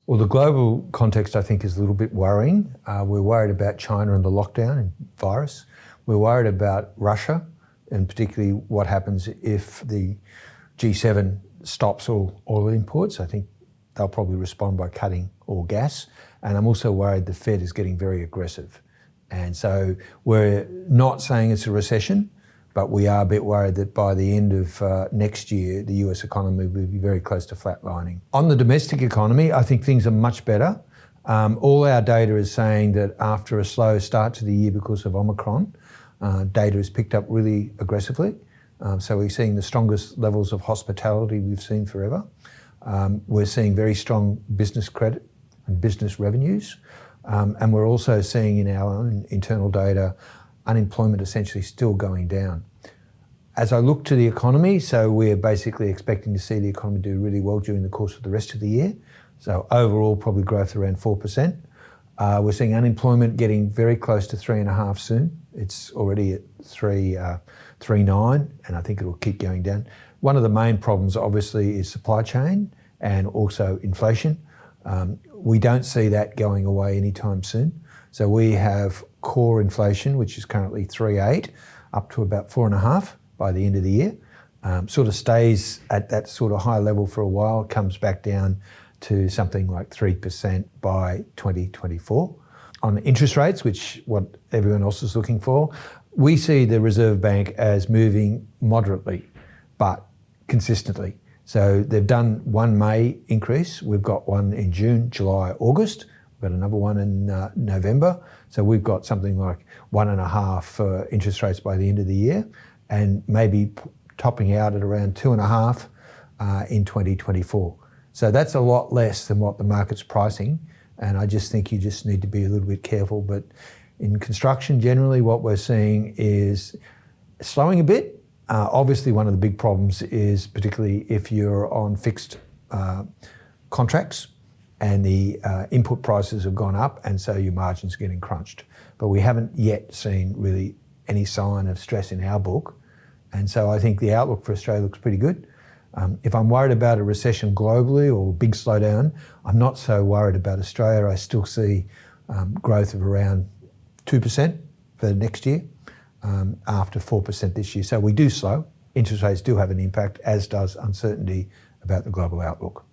Well, the global context, I think, is a little bit worrying. We're worried about China and the lockdown and virus. We're worried about Russia, and particularly what happens if the G7 stops all oil imports. I think they'll probably respond by cutting all gas. And I'm also worried the Fed is getting very aggressive. And so we're not saying it's a recession, but we are a bit worried that by the end of next year, the US economy will be very close to flatlining. On the domestic economy, I think things are much better. All our data is saying that after a slow start to the year because of Omicron, data has picked up really aggressively. So we're seeing the strongest levels of hospitality we've seen forever. We're seeing very strong business credit and business revenues. And we're also seeing in our own internal data, unemployment essentially still going down. As I look to the economy, so we're basically expecting to see the economy do really well during the course of the rest of the year. So overall, probably growth around 4%. We're seeing unemployment getting very close to 3.5 soon. It's already at 3.9, and I think it'll keep going down. One of the main problems, obviously, is supply chain and also inflation. We don't see that going away anytime soon. So we have core inflation, which is currently 3.8, up to about 4.5 by the end of the year. Sort of stays at that sort of high level for a while, comes back down to something like 3% by 2024. On interest rates, which what everyone else is looking for, we see the Reserve Bank as moving moderately, but consistently. So they've done one May increase. We've got one in June, July, August. We've got another one in November. So we've got something like 1.5 for interest rates by the end of the year, and maybe topping out at around 2.5 in 2024. So that's a lot less than what the market's pricing. And I just think you just need to be a little bit careful. But in construction, generally what we're seeing is slowing a bit. Obviously, one of the big problems is particularly if you're on fixed contracts and the input prices have gone up, and so your margins are getting crunched. But we haven't yet seen really any sign of stress in our book. And so I think the outlook for Australia looks pretty good. If I'm worried about a recession globally or a big slowdown, I'm not so worried about Australia. I still see growth of around 2% for next year, after 4% this year. So we do slow. Interest rates do have an impact, as does uncertainty about the global outlook.